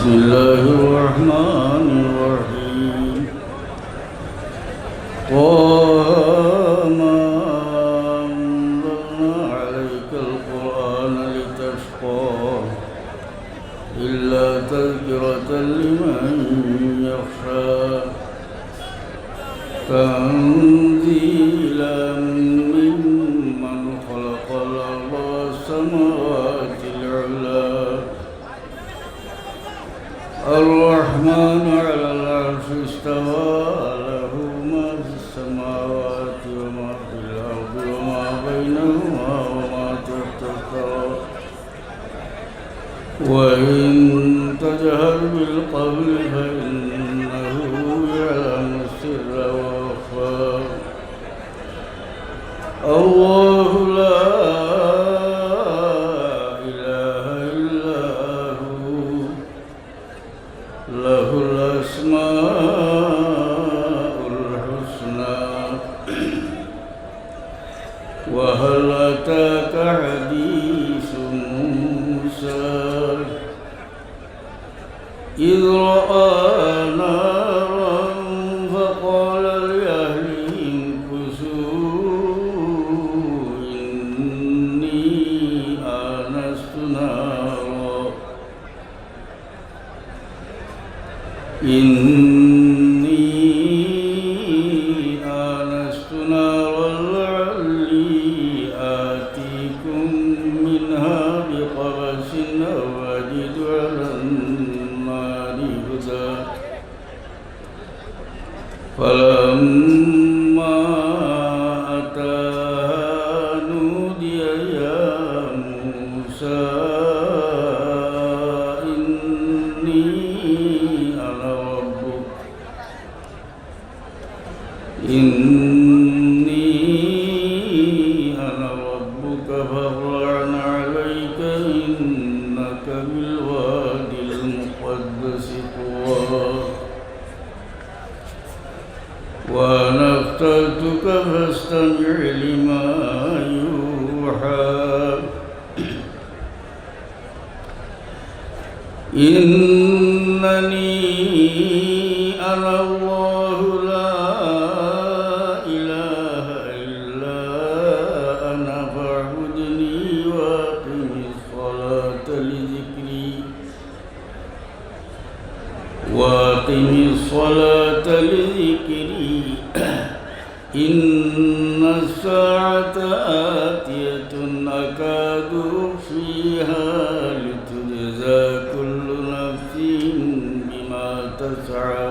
بسم الله الرحمن الرحيم وما أنزلنا عليك القرآن لتشقى إلا تذكرة لمن يخشى تنزيلا ممن خلق الأرض والسماوات العلى الرحمن على العرش استوى له ما في السماوات وما في الأرض وما بينهما وما تحت الثرى وإن تجهر بالقول فإنه يعلم السر وأخفى الله لا إله إلا هو له الأسماء الحسنى وهل أتاك حديث موسى إذ رأى نارا فقال لأهلهم كثوا إني آنست نارا لعلي آتيكم منها بقبس أو أجد على النار هدى فلما أتاها نودي يا موسى إني أنا ربك فاخلع عليك إنك بالوادي المقدس طوى وأنا اخترتك فاستمع لما يوحى إنني أنا الله لا إله إلا أنا فاعبدني وأقم الصلاة لذكري إن الساعة آتية أكاد أخفيها لتجزى كل نفس بما تسعى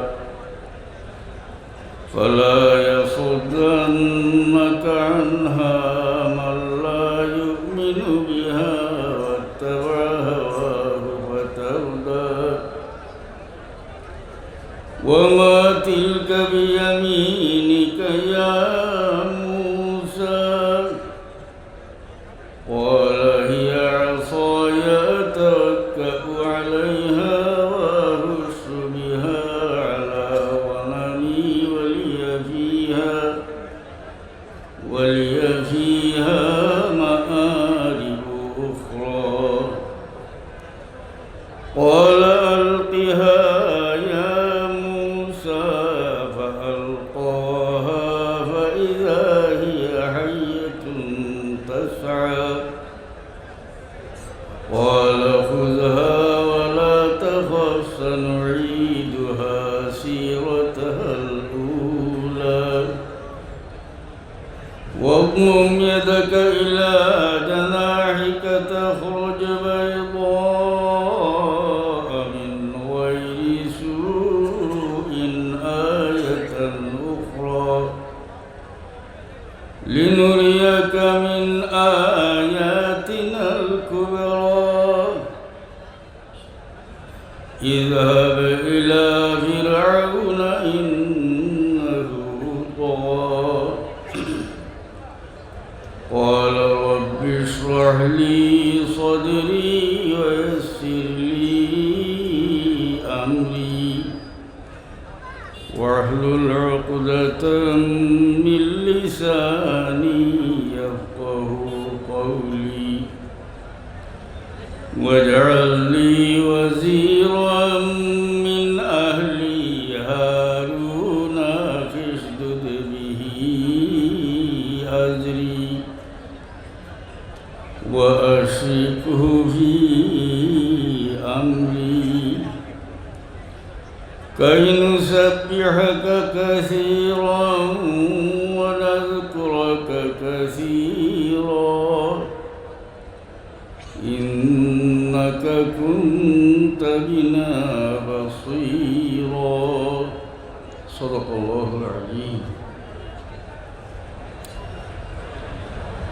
فلا يصدنك عنها من لا يؤمن بها واتبع هواه فتردى وما تلك بيمينك يا موسى قال هي عصاي أتوكأ عليها وأهش بها على غنمي ولي فيها مآرب أخرى قال ألقها يا موسى فألقاها فإذا هي حية تسعى قال خذها ولا تخف سنعيدها سيرتها الأولى واضمم يدك إلى جناحك تخرج بيضاء من غير سوء آية أخرى لنريك من آياتنا الكبرى اذهب إلى فرعون إنه طغى قال رب اشرح لي صدري ويسر لي أمري واحلل عقدة من لساني يفقه قولي واجعل لي وزيرا كي نسبحك كثيرا ونذكرك كثيرا إنك كنت بنا بصيرا صدق الله العظيم.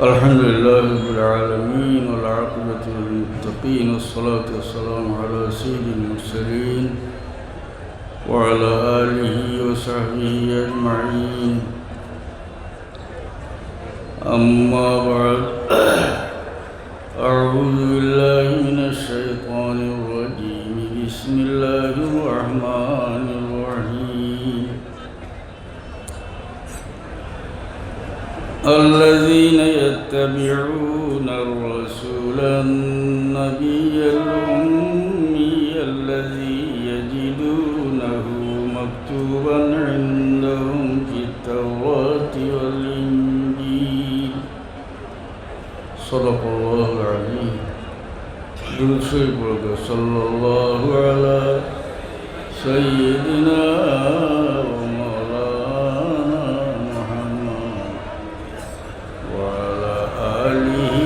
الحمد لله رب العالمين والعاقبة للمتقين والصلاة والسلام على سيد المرسلين وعلى آله وصحبه أجمعين. أما بعد أعوذ بالله من الشيطان الرجيم بسم الله الرحمن الرحيم. الذين يتبعون الرسول النبي الأمي الذي يجدونه مكتوبا عندهم في التوراة والإنجيل صدق الله العظيم. درود شريف صلى الله على سيدنا ومولانا محمد وعلى آله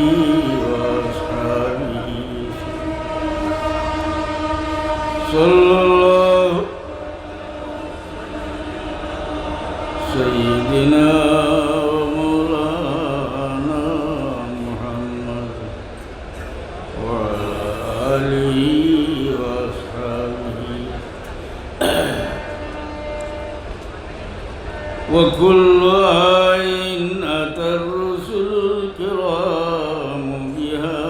وأصحابه صلى الله سيدنا ومولانا محمد وعلى آله وأصحابه وكل آية أتى الرسل الكرام بها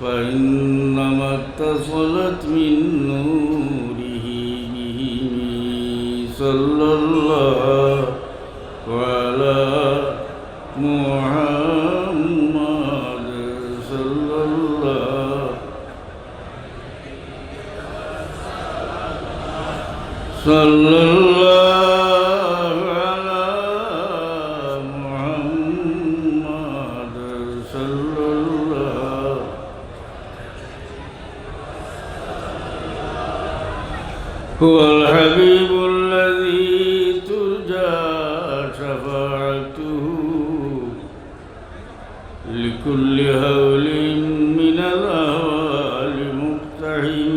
فإنما اتصلت من نوره بهم صلى الله على محمد صلى الله صلى الله على محمد صلى الله هو الحبيب الذي ترجى شفاعته لكل هول من الأهوال مقتحم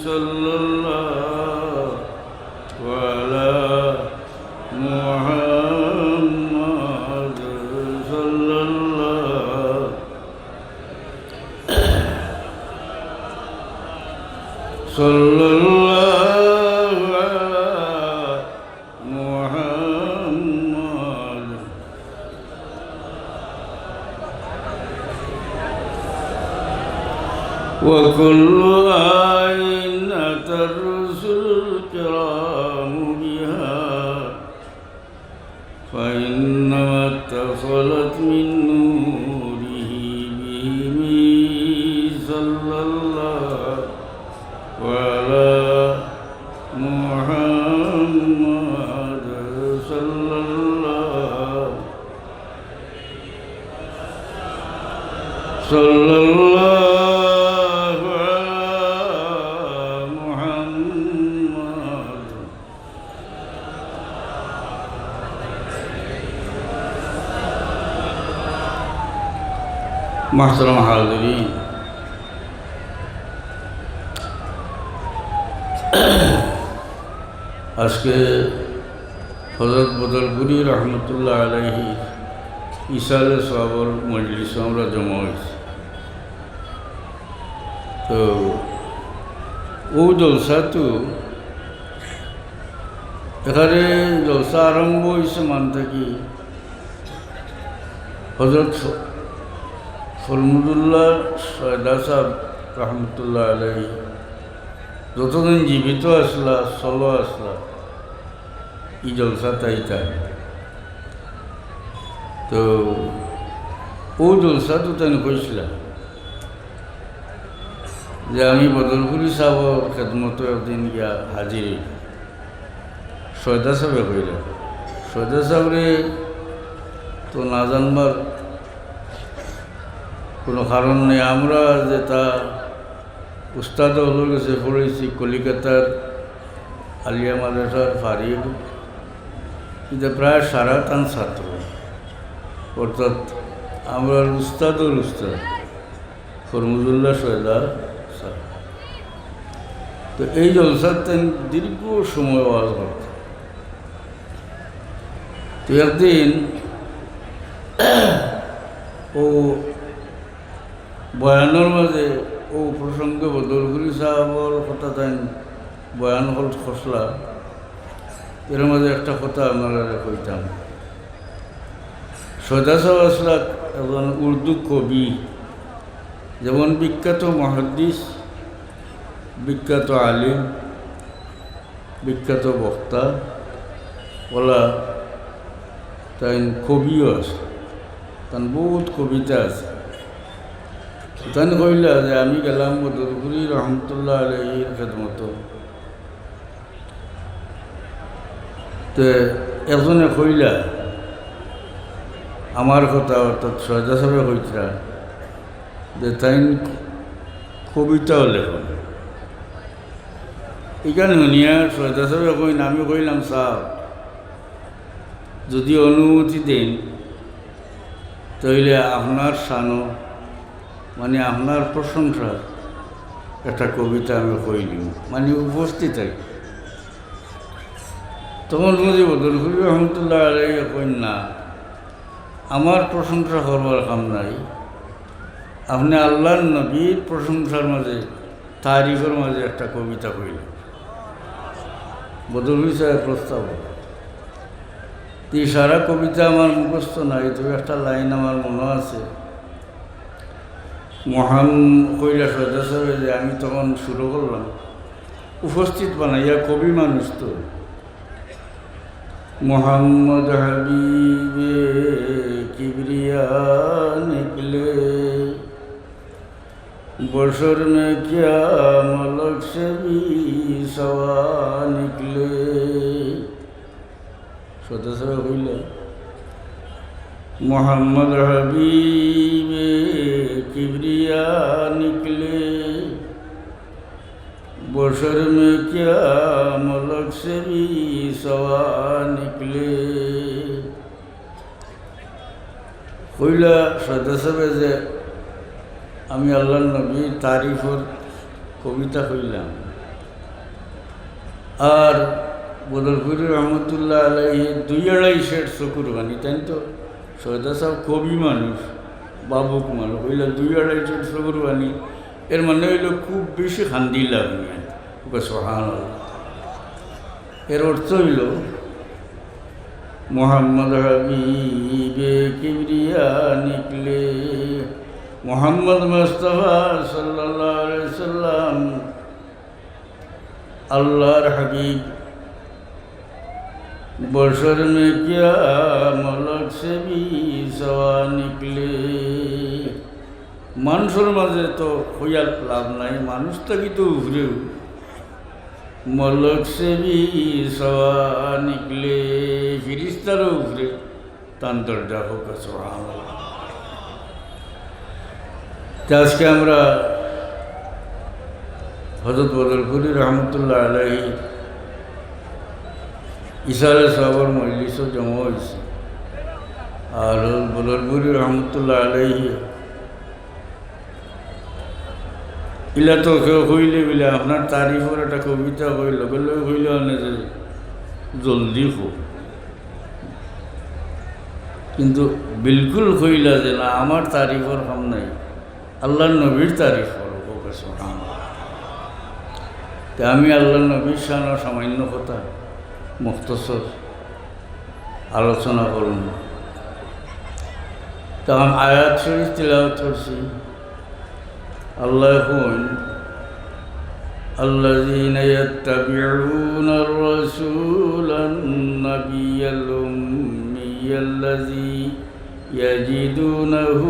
صلى الله على محمد صلى الله صلى الله على محمد وكل آية أتى الرسل الكرام بها فإنما اتصلت من نوره بهم صلى الله وعلى محمد صلى الله صلى الله على محمد. محترم حاضرين، আজকে হযরত বদরপুরি রহমতুল্লাহ আলাইহি ইসালে সওয়াবর মজলিসে আমরা জমা হয়েছি। তো ও জলসা তো এখানে জলসা আরম্ভ হয়েছে মান থাকি হযরত ফরমুদুল্লাহ সয়দা সাহেব রহমতুল্লাহ আলাইহি যতদিন জীবিত আসলা চলো আসলা ই জলসা তাইতা। তো ও জলসা তো তেন কইছিল যে আমি বদরপুরি সাহেবর খেদমত একদিন গিয়া হাজির সয়দা সাহেবে কইল। সয়দা সাহেবরে তো না জানবার কোনো কারণ নেই। আমরা যে তা উস্তাদ হলোর কাছে পড়েছি কলিকাতার আলিয়া মাদ্রাসার ফারিক, কিন্তু প্রায় সারাটান ছাত্র, অর্থাৎ আমরা উস্তাদুল উস্তাদ ফরমুজুল্লাহ সৈয়দা স্যার। তো এই জলসার তেন দীর্ঘ সময় ওয়াজ করত। তো একদিন ও বয়ানের মাঝে ও প্রসঙ্গে বদলগুলি সাহাবর কথা তাই বয়ান হল খসলা, এর মাঝে একটা কথা আমরা কইতাম। সৈয়দা সাহেব আসলা একজন উর্দু কবি, যেমন বিখ্যাত মুহাদ্দিস, বিখ্যাত আলিম, বিখ্যাত বক্তা, ওলা তাই কবিও আছে, তার বহুত কবিতা আছে। তাই কইলা যে আমি গেলাম বদরপুরি রহমতুল্লাহ আলাইহির খেদমত। তো একজনে কইলা আমার কথা, অর্থাৎ সৈয়দা সাহেব কইতরা যে তাই কবিতাও লেখন। এখানে শুনিয়া সৈয়দা সাহেব কইন, আমি কইলাম স্যার যদি অনুমতি দেন তাহলে আপনার শানো, মানে আপনার প্রশংসার একটা কবিতা আমি কইলিম, মানে উপস্থিত থাকি। তখন বুঝি বদরপুরি রহমতুল্লাহ আলাইহি কইন, না আমার প্রশংসা করবার কাম নাই, আপনি আল্লাহর নবীর প্রশংসার মাঝে তারিফের মাঝে একটা কবিতা কইলেন। বদরপুরি সাহেব প্রস্তাব, সারা কবিতা আমার মুখস্থ নাই, তবে একটা লাইন আমার মনে আছে। কইলা সৈয়দা সাহেব যে আমি তখন শুরু করলাম, উপস্থিত বানাইয়া কবি মানুষ তো। मोहम्मद हबीबे किबरिया निकले, बशर में क्या मलक से भी सवा निकले। सदस्य হইলে मोहम्मद हबीबे किबरिया निकले, बशर में क्या मलक से भी सवा निकले। কইলা সদস্য যে আমি আল্লাহ নবীর তারিফর কবিতা কইলাম। আর বদরপুরি রহমতুল্লাহ আলাইহি 2-2.5 সেট চকুর বানি, তাই তো সৈয়দা সাহেব কবি মানুষ, বাবুক মানুষ, কইলা 2-2.5 সেট চকুর বানি। এর মানে হইল খুব বেশি খান্দিলাম সুবহানাল্লাহ। এর অর্থ হইল মোহাম্মদ হাবিবে কিবরিয়া নিকলে, মোহাম্মদ মুস্তাফা সাল্লাল্লাহু আলাইহি সাল্লাম আল্লাহর হাবিব, বশর মে কিয়া মলক সে ভি সওয়া নিকলে। মানুষের মাঝে তো হইয়ার লাভ নাই, মানুষ থাকি তো উভরেও মলক সে ভি সওয়া নিকলে, ফিরিস্তারও উভরে তান দরজা হোক সুবহানাল্লাহ। আজকে আমরা হযরত বদরপুরি রহমতুল্লাহ আলাইহি ইসালে সাহর মজলিসও জমা হয়েছে। আর বদরপুরি রহমতুল্লাহ আলাইহি ইলা তো কেউ কইলে বলে আপনার তারিফের একটা কবিতা কইল, কইলে অনেক জলদি হোক, কিন্তু বিলকুল কইলা যে না আমার তারিফের কাম নাই, আল্লাহর নবীর তারিফ করো হোক সুবহানাল্লাহ। তা আমি আল্লাহর নবীর শানের সামান্য কথা মুখতসর আলোচনা করুন। তখন আয়াত শরীফ তিলাওয়াত করছি। আল্লাহ কইন الذين يتبعون الرسول النبي الأمي الذي يجدونه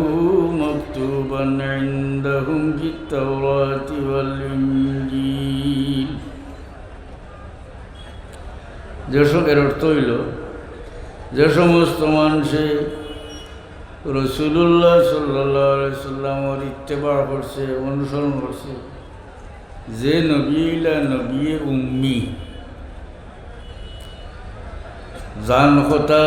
مكتوبا عندهم في التوراة والإنجيل। যেসব এর অর্থ হইল যে সমস্ত মানুষে রাসূলুল্লাহ সাল্লাল্লাহু আলাইহি সাল্লামের ইত্তেবা করছে, অনুসরণ করছে, যে নবী ইলা নবী উম্মি, যান কথা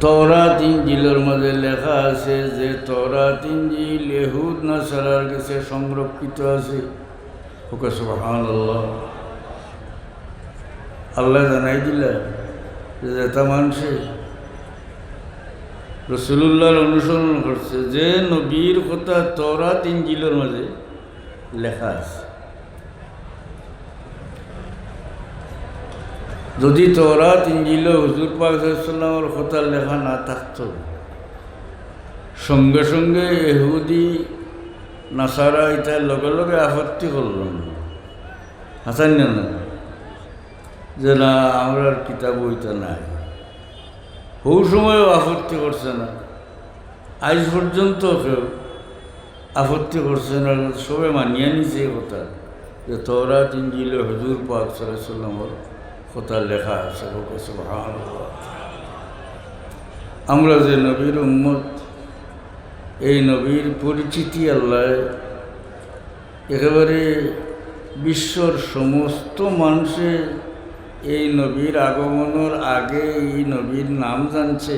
তওরাত ইনজিলের মাঝে লেখা আছে যে তওরাত ইনজিল ইহুদ নাসারার কাছে সংরক্ষিত আছে। ওকে সুবহানাল্লাহ। আল্লাহ জানাই দিলা যে যেটা মানুষে রাসূলুল্লাহর অনুসরণ করছে, যে নবীর কথা তওরাত ইনজিলের মাঝে লেখা আছে। যদি তওরাত ইনজিলে হুজুর পাক সাল্লাল্লাহু আলাইহি ওয়াসাল্লামের কথা লেখা না থাকতো, সঙ্গে সঙ্গে ইহুদি নাসারা এটা লগে লগে আপত্তি করল না, হাসান না, যে না আমরা কিতাব ওইটা নাই। বহু সময়ও আপত্তি করছে না, আজ পর্যন্ত কেউ আপত্তি করছে না। সবে মানিয়ে নিছে কথা যে তওরাত ইনজিলে হুজুর পাক সাল্লাল্লাহু আলাইহি ওয়াসাল্লামের কথা লেখা আছে। সুবহানাল্লাহ। আমরা যে নবীর উম্মত, এই নবীর পরিচিতি আল্লাহ একেবারে বিশ্বর সমস্ত মানুষে এই নবীর আগমনের আগে এই নবীর নাম জানছে,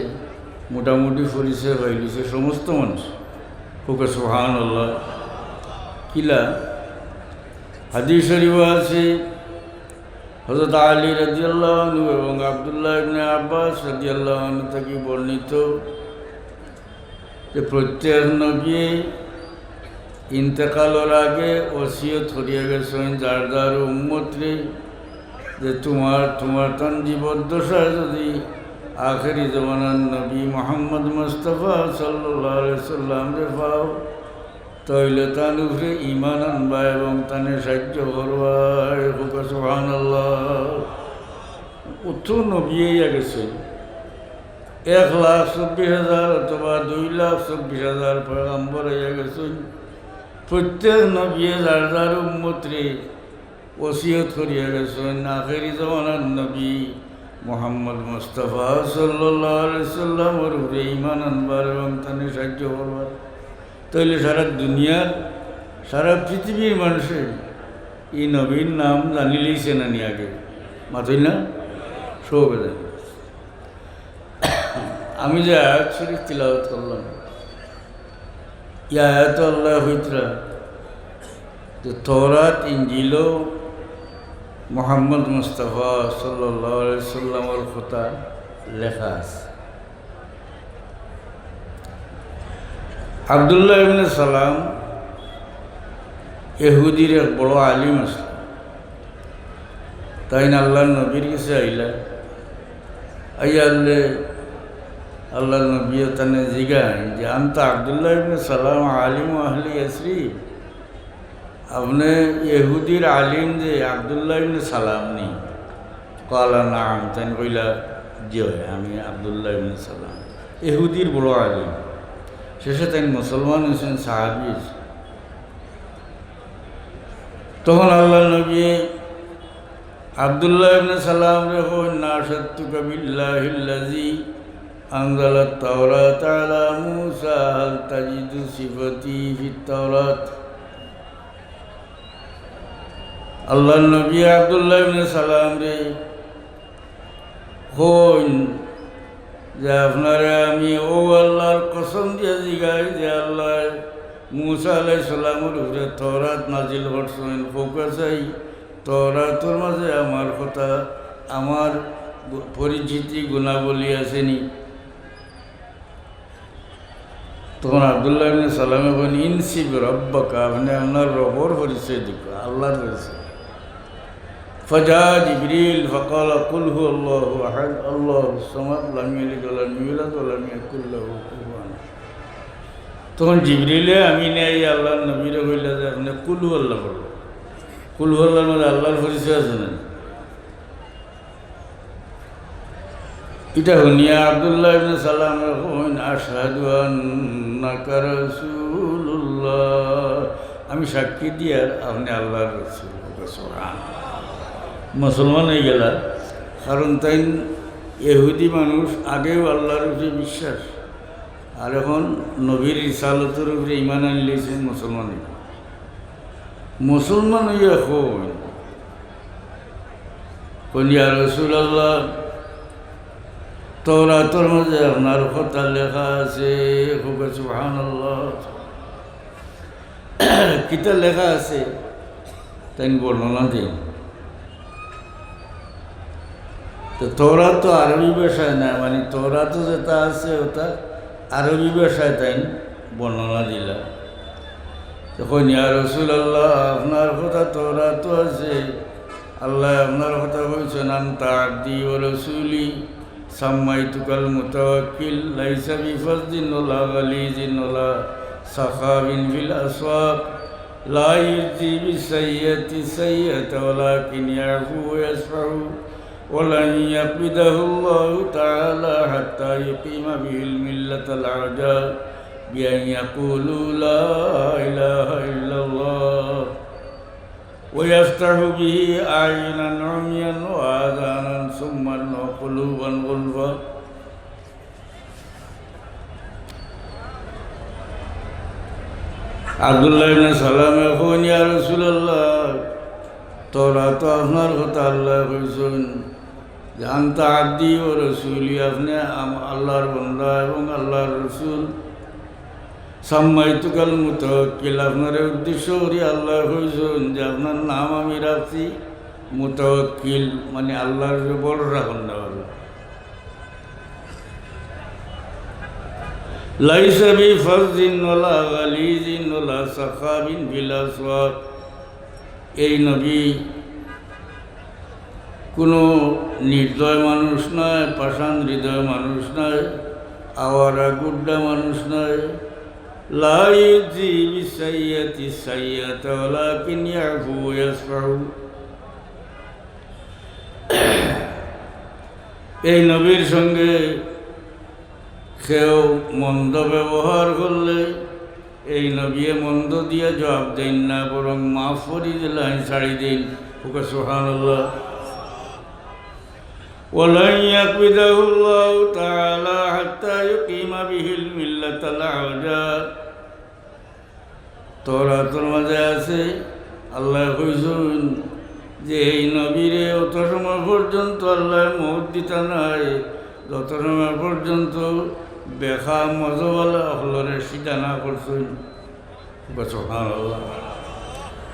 মোটামুটি পরিচয় হয়ে গেছে সমস্ত মানুষ। ওকে সুবহানাল্লাহ। কিলা হাদিস শরীফ আছে হযরত আলী রাদিয়াল্লাহু আনহু এবং আব্দুল্লাহ ইবনে আব্বাস রাদিয়াল্লাহু আনহু থেকে বর্ণিত যে প্রত্যেক নবী ইন্তেকালের আগে ওসিয়ত করিয়া গেছেন যার যার উম্মতরে যে তোমার তান জীবদ্দশায় যদি আখেরি জমানার নবী মুহাম্মদ মুস্তাফা সাল্লাল্লাহু আলাইহি ওয়াসাল্লাম রে পাও, তাইলে তার উপরে ঈমান আনবা এবং তানে সাহায্য করবা। সুবহানাল্লাহ। কত নবী আইয়া গেছে, 1,24,000 অথবা 2,24,000 পয়গম্বর আইয়া গেছেন। প্রত্যেক নবী যার যার উম্মতরে ওসিয়ত করিয়া গেছেন আখেরি জমানার নবী মুহাম্মদ মুস্তাফা সাল্লাল্লাহু আলাইহি ওয়াসাল্লামের উপরে ঈমান আনবার এবং তানে সাহায্য করবার। তাইলে সারা দুনিয়ার সারা পৃথিবীর মানুষের এই নবীর নাম জানি লইছে না নি আগে, মাথই না সব জানি। আমি যে আয়াত শরীফ তিলাওয়াত করলাম, এই আয়াত আল্লাহ হইতরা যে তওরাত ইনজিল মুহাম্মদ মুস্তাফা সাল্লাল্লাহু আলাইহি ওয়াসাল্লামের কথা লেখা আছে। আব্দুল্লাহ ইবনে সালাম ইহুদির এক বড় আলিম আসল, তাই না আল্লাহর নবীর কাছে আইলা, আইয়া আল্লাহ নবী তানে জিগায় যে আনতা আব্দুল্লাহ ইবনে সালাম আলিম আহলি ইয়াসরিব, আপনি ইহুদির আলিম যে আব্দুল্লাহ ইবনে সালাম নি? কালা নাম। তাই কইলা জি হয়, আমি আব্দুল্লাহ ইবনে সালাম, ইহুদির বড় আলিম। শেষে তাই মুসলমান হয়েছেন, সাহাবী। তখন আল্লাহ নবী আব্দুল্লাহ ইবনে সালাম রে কইন নাশাদতুকা বিল্লাহিল্লাযী আনজালাত তাওরাত আলা মূসা হাল তাজিদু সিফাতি ফিত তাওরাত। আল্লাহ নবী আব্দুল্লাহ ইবনে সালাম রে কইন যে আপনারা আমি ও আল্লাহর কসম দিয়ে জিগাই যে আল্লাহ মূসা আলাইহিস সালামের উপরে তাওরাত নাজিল করছেন, ফোকা চাই তাওরাতের মাঝে আমার কথা, আমার পরিচিতি গুণাবলী আসেনি। তখন আব্দুল্লাহ ইবনে সালামে বলেন ইনসিব রব্বাকা, আপনি আপনার রবর পরিচয় দিক, আল্লাহর পরিচয়। ফজা জিবরিল ফকাল কুল হু আল্লাহু আহাদ আল্লাহুস সামাদ লাম ইয়ালিদ ওয়া লাম ইউলাদ ওয়া লাম ইয়াকুল লাহু কুফুয়ান। তখন জিবরিলে আমিনে এই আল্লাহর নবীরে কইলা যে আপনি কুল হু আল্লাহ বলল। কুল হু আল্লাহর মধ্যে আল্লাহর পরিচয় আছে না? এটা শুনিয়া আব্দুল্লাহ ইবনে সালাম কইন আশহাদু আন্নাকা রাসূলুল্লাহ, আমি সাক্ষী দিয়ে আপনি আল্লাহর রাসূল। সুবহানাল্লাহ। মুসলমান হয়ে গেলা, কারণ তাই ইহুদি মানুষ আগেও আল্লাহর উপরে বিশ্বাস, আর এখন নবীর রিসালতের উপরে ইমান আনলেছেন মুসলমান হইয়া কোন ইয়া রাসূলুল্লাহ তওরাতের মধ্যে আপনার কথা লেখা আছে, সুবহানাল্লাহ, কিতা লেখা আছে তাই বর্ণনা দিন। তো তওরাত তো আরবি ভাষায় না, মানে তওরাত যেটা আছে ওটা আরবি ভাষায় তাই বর্ণনা দিলা। তখন ইয়া রাসূলুল্লাহ আপনার কথা তওরাত আছে, আল্লাহ আপনার কথা বলছেন আনতা আবদি ওয়া রাসূলি সাম্মাইতুকাল মুতাওয়াক্কিল লাইসা বিফাযদিন ওয়ালা গালিজিন ওয়ালা সাখাবিন ফিল আসওয়াক লা ইউজি বিসাইয়্যাতি সাইয়্যাতা ওয়ালাকিন ইয়াফু ওয়া ইয়াসফাহু ওয়ালান ইয়াকবিদাহু আল্লাহু তাআলা হাত্তা ইউকিমা বিহিল মিল্লাতাল আজা বিআন ইয়াকুলু লা ইলাহা ইল্লাল্লাহ ويفتح به أعينا عميا وآذانا صما وقلوبا غلفا আব্দুল্লাহ ইবনে সালাম এখন ইয়া রাসূলুল্লাহ তওরাত আপনার কথা আল্লাহ কইছেন যে আনতা আবদি ও রাসূলি, আপনি আল্লাহর বান্দা এবং আল্লাহর রাসূল। সাম্মাইতুকাল মুতাওয়াক্কিল, আপনার উদ্দেশ্য করি আল্লাহ কইছেন যে আপনার নাম আমি রাখছি মুতাওয়াক্কিল, মানে আল্লাহর বড় রাখুন না। লাইসা বিফাযদিন ওয়ালা গালিজিন ওয়ালা সাখাবিন ফিল আসওয়াক, এই নবী কোনো নির্দয় মানুষ নয়, পাষাণ হৃদয় মানুষ নয়, আওয়ারা গুড্ডা মানুষ নয়। লা ইউজি বিসাইয়্যাতি সাইয়্যাতা ওয়ালাকিন ইয়াফু ওয়া ইয়াসফাহু, এই নবীর সঙ্গে কেউ মন্দ ব্যবহার করলে এই নবী মন্দ দিয়ে জবাব দেন না, বরং মাফ করি দিলেন, ছাড়ি দিন। ওকে সুবহানাল্লাহ। ওয়ালান ইয়াকবিদাহু আল্লাহু তাআলা হাত্তা ইউকিমা বিহিল মিল্লাতাল আজা, তওরাতের মাঝে আছে আল্লাহ কইছেন যে এই নবীরে অত সময় পর্যন্ত আল্লাহ মওত দিতা নাই যত সময় পর্যন্ত বেখা মজওয়ালা হলরে সিধা না করছেন। সুবহানাল্লাহ।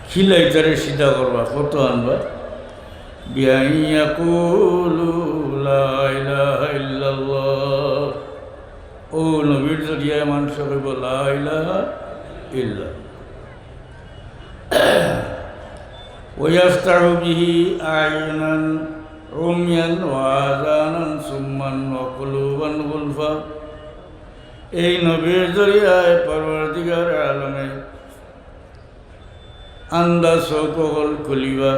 খিলাইতারে সিধা করবা, কত আনবা? বিআন ইয়াকুলু লা ইলাহা ইল্লাল্লাহ, ও নবীর জরিয়ায় মানুষ কইব লা ইলাহা ইল্লাল্লাহ। ওয়াস্তাহু বিহি আয়ুনান উমিয়ান ওয়া আযানান সুম্মান ওয়া কুলুবান গুলফা, এই নবীর জরিয়ায় পরওয়ারদিগার আলমে আন্দা চোখ হল খুলিবা।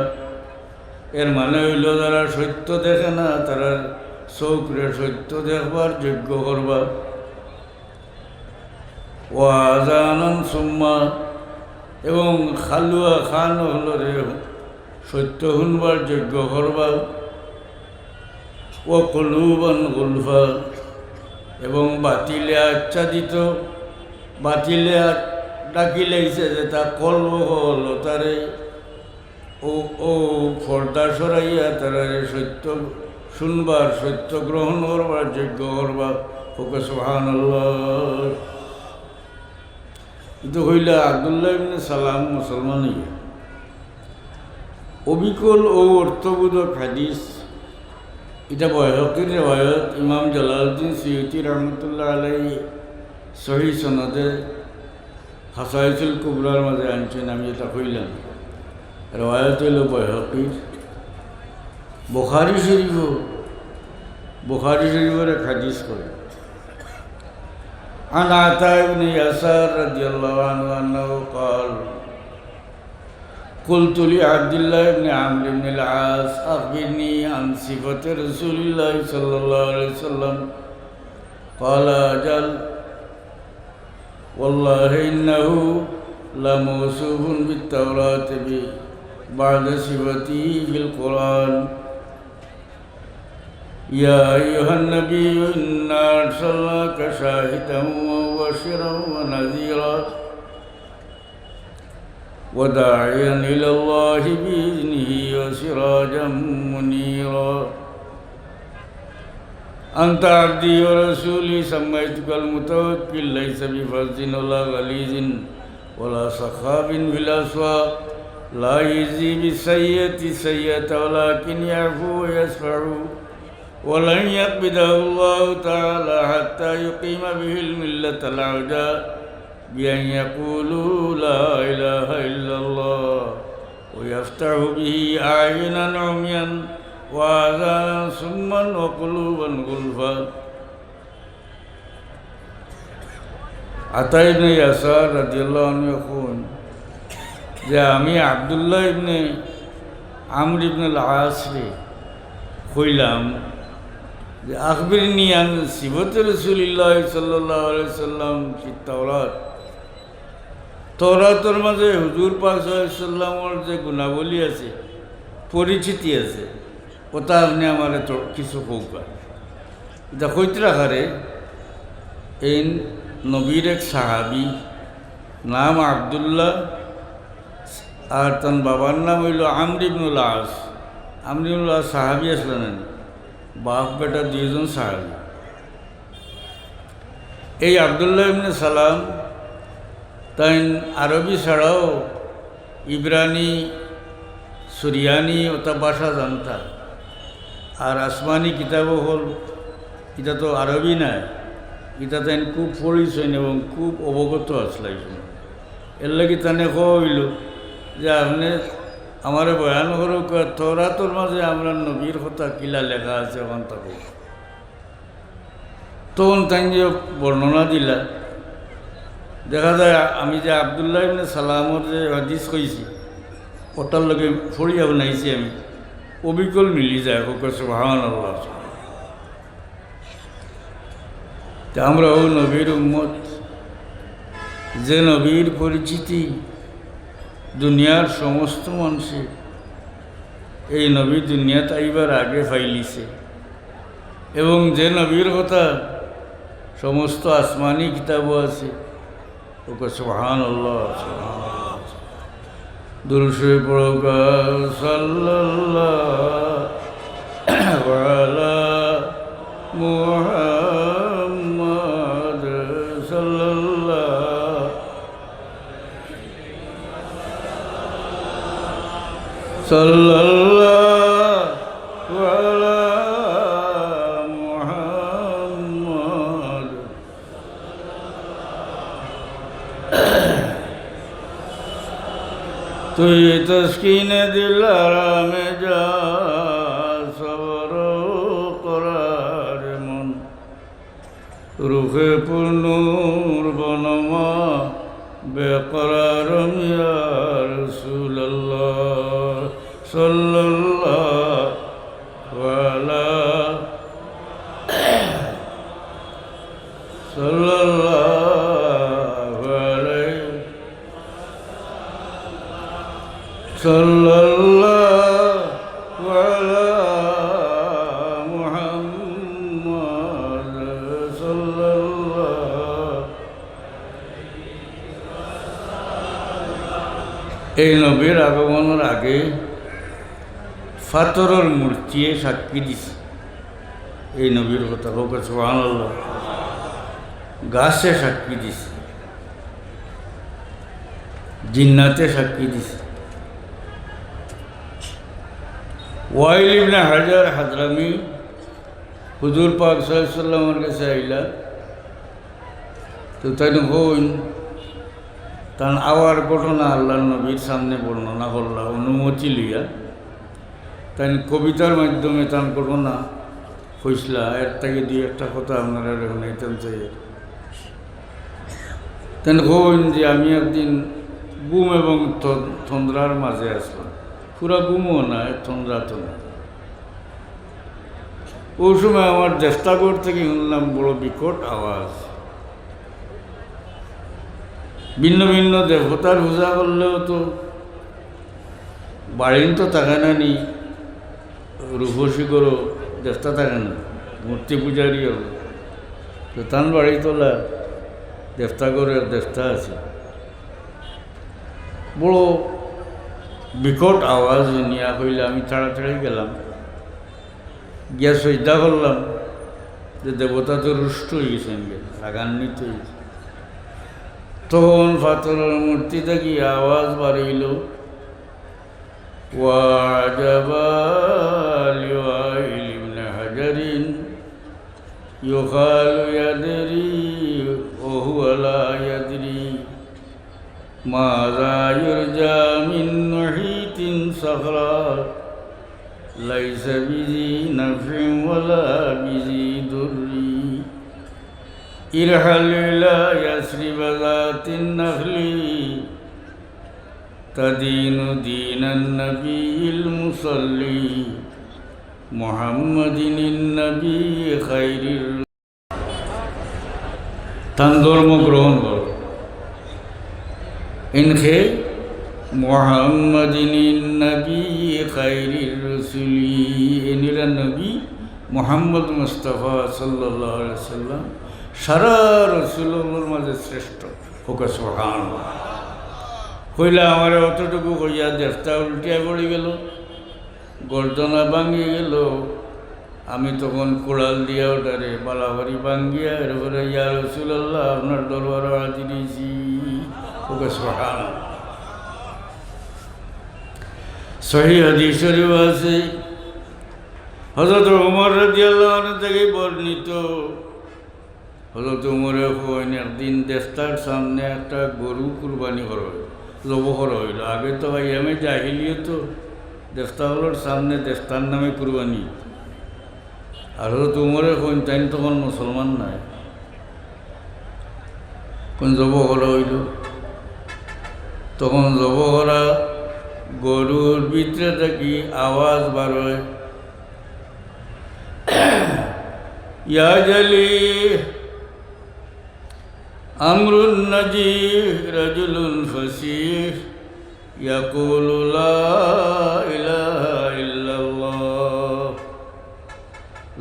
এর মানে হইল যারা সত্য দেখে না তারা চোখরে সত্য দেখবার যোগ্য করবা। ও আযানান সুম্মা, এবং খালুয়া খান হলরে সত্য শুনবার যোগ্য করবা। ও কুলুবান গুলফা, এবং বাতিলে আচ্ছাদিত, বাতিলে ডাকিলেছে যে তা কলব হল তারে ও পর্দা সরাইয়া তারারে সত্য শুনবার সত্য গ্রহণ করবার যোগ্য করবা। ওকে সুবহানাল্লাহ। কিন্তু হইলা আব্দুল্লাহ ইবনে সালাম মুসলমান হইয়া অবিকল ও অর্থবোধক হাদিস, এটা বাইহাকির রিওয়ায়াত, ইমাম জালালউদ্দিন সুয়ুতি রহমতুল্লাহ আলাইহি সহি সনদে হাসাইসুল কুবরার মাঝে আনছেন। আমি এটা কইলাম রিওয়ায়াত হইল বাইহাকির। বুখারী শরীফের এক হাদিস করে عن عطاء بن يسار رضي الله عنه أنه قال قلت لعبد الله بن عمرو بن العاص أخبرني عن صفة رسول الله صلى الله عليه وسلم قال أجل والله إنه لموصوف بالتوراة بعد صفته في القرآن يا أيها النبي إنا أرسلناك شاهدا ومبشرا ونذيرا وداعيا إلى الله بإذنه وسراجا منيرا أنت عبدي ورسولي سميتك المتوكل ليس بفظ ولا غليظ ولا صخاب في الأسواق لا يجزي بالسيئة سيئة ولكن يعفو ويصفح ولن يقبضه الله تعالى حتى يقيم به الملة العوجاء بأن يقولوا لا إله إلا الله ويفتح به أعينا عميا وآذانا صما وقلوبا غلفا আতা ইবনে ইয়াসার রাদিয়াল্লাহু আনহু يقول যে আমি আব্দুল্লাহ ইবনে আমর ইবনে আল-আস রে কইলাম যে আখবিরনি আন সিফাত রাসূলুল্লাহ সাল্লাল্লাহু আলাইহি সাল্লাম ফি তাওরাত তওরাতের মাঝে হুজুর পাক সাল্লাল্লাহু আলাইহি সাল্লামের যে গুণাবলী আছে পরিচিতি আছে ওটা আপনি আমার কিছু কৌকা এটা কইতে রাখারে এই নবীর এক সাহাবি নাম আব্দুল্লাহ আর তার বাবার নাম হইল আমর ইবনুল আস। আমর ইবনুল আস সাহাবি আসলেন, বাপ বেটা দুইজন সাহাবি। এই আব্দুল্লাহ ইবনে সালাম তাই আরবি ছাড়াও ইব্রানি সুরিয়ানি ওটা ভাষা জানতা, আর আসমানি কিতাবও হল, এটা তো আরবি নাই, এটা তাই খুব পড়িছেন এবং খুব অবগত আসলে। এর লাগে তানে হইল যে আপনি আমার বয়ান করুক তওরাতের মাঝে আমরা নবীর কথা কিলা লেখা আছে এখন তখন তখন তাই যে বর্ণনা দিলা দেখা যায় আমি যে আব্দুল্লাহ ইবনে সালামর যে হাদিস কইছি ওটার লগে ফড়িয়া বানাইছি আমি, অবিকল মিলি যায় ওকে সুবহানাল্লাহ। আমরা ও নবীর উম্মত, যে নবীর পরিচিতি দুনিয়ার সমস্ত মানুষে এই নবী দুনিয়াত আইবার আগে ফাইলিছে, এবং যে নবীর কথা সমস্ত আসমানি কিতাবও আছে ওকে সুবহানাল্লাহ। দুরূদ শরীফ পড়োগা সাল্লাল্লাহু আলা মুহাম্মাদ সাল্লাল্লাহু সাল্লাল্লাহু আলা মুহাম্মাদ। তুই তসকিনে দিল আরামে যা সবর করার মন, রুখে পূর্ণুর বনমা বেকরার ইয়া রাসূলুল্লাহ সাল্লাল্লাহু আলা সাল্লাল্লাহু আলাইহি সাল্লাল্লাহু আলা মুহাম্মাদ সাল্লাল্লাহু। এই নবীর আগমনের আগে ফাতরের মূর্তি সাক্ষী দিছে এই নবীর কথা, হোক সুবহানাল্লাহ। গাছে সাক্ষী দিছে, জিন্নাতে সাক্ষী দিছে। ওয়াইল ইবনে হাজার হাজরামি হুজুর পাক সাল্লাল্লাহু আলাইহি সাল্লামের কাছে আইলা, তো তাই হইন তার আওয়ার ঘটনা আল্লাহ নবীর সামনে বর্ণনা করলা অনুমতি লইয়া, তাই কবিতার মাধ্যমে তার ঘটনা হইসলা। এর থেকে দুই একটা কথা আপনারা শুনাইতেন চাই। তেন হইন যে আমি একদিন গুম এবং তন্দ্রার মাঝে আসলাম, পুরা গুমও না তন্দ্রা তো না। ওই সময় আমার দেশটাগর থেকে শুনলাম বড় বিকট আওয়াজ, ভিন্ন ভিন্ন দেবতার পূজা করলেও তো বাড়িন তো থাকে না নি, রূপসী করো দেবতা থাকে না, মূর্তি পূজারি হবে। তো তান বাড়ি তোলা দেবতা করে দেবতা আছে। বড় বিকট আওয়াজ নিয়া হইলে আমি তাড়াতাড়ি গেলাম, গিয়া সজ্জা করলাম যে দেবতা তো রুষ্ট হয়ে গেছেন, রাগান্বিত হয়েছে। তখন পাথরের মূর্তি দেখি আওয়াজ বাড়িল, ওয়াজাবা লিওয়াইল ইবনে হাজারিন ইউকালু ইয়াদরি ওয়া হুয়া লা ইয়াদরি মাযা ইরজা মিন মুহিতিন সাগরা লাইসা বিজি নাফিন ওয়ালা বিজি দুররি ইরহাল ইলা ইয়াসরিব যাতিন নাখলি তাদিনু দীনান নবিয়িল মুসাল্লি মুহাম্মাদিন নবী খাইরির। তান ধর্ম গ্রহণ করো, ইনকে মুহাম্মাদিন নবী খাইরির রসুলি, এনিরা নবী মুহাম্মদ মুস্তাফা সাল্লাল্লাহু আলাইহি ওয়াসাল্লাম সারা রসুলের মাঝে শ্রেষ্ঠ। হোক সুবহানাল্লাহ। কইলা আমার অতটুকু কইয়া দেবতা উল্টিয়া পড়ে গেল, গর্দনা ভাঙিয়ে গেল। আমি তখন কোড়াল দিয়া ওটারে বালাবাড়ি ভাঙ্গিয়া এরপরে ইয়া রাসূলুল্লাহ আপনার দরবারে হাজির হইছি। হোক সুবহানাল্লাহ। সহিহ হাদিস শরীফ আছে, হযরত ওমর রাদিয়াল্লাহু আনহু থেকে বর্ণিত, হযরত ওমরে কইন একদিন দেবতার সামনে একটা গরু কুরবানি করা হইল, জব করা হইল। আগে তো আইয়ামে জাহিলিয়ত দেবতাগুলোর সামনে দেবতার নামে কুরবানি। আর হযরত ওমরে কইন তাই তখন মুসলমান নাই, কোন জব করা হইল। তখন জব করা গরুর ভিতরে থাকি আওয়াজ বার হয়, ইয়া জালি আমরুন নাজিহ রাজুলুন ফাসিহ ইয়াকুলু লা ইলাহা ইল্লাল্লাহ।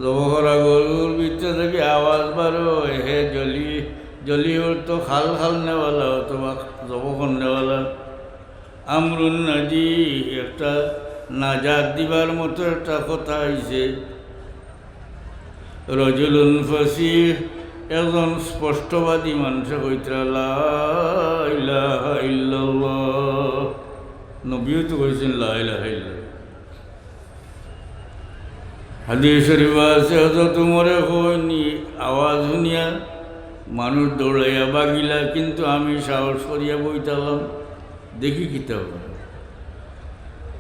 জবহরা গরুর ভিতরে থেকে আওয়াজ বার হয়, হে জলি জলি ওর তো খাল খাল নেওয়ালা অথবা জবখন নেওয়ালা। আমরুন নাজিহ একটা নাজাত দিবার মতো একটা কথা আইছে। রাজুলুন ফাসিহ একজন স্পষ্টবাদী মানুষ কইতরা লা ইলাহা ইল্লাল্লাহ। নবীও তো কইছেন লা ইলাহা ইল্লাল্লাহ। হাদিস শরীফ আছে, হযরত ওমরে কইনি আওয়াজ শুনিয়া মানুষ দৌড়াইয়া বাগিলা, কিন্তু আমি সাহস করিয়া বইতালাম, দেখি কিতাব।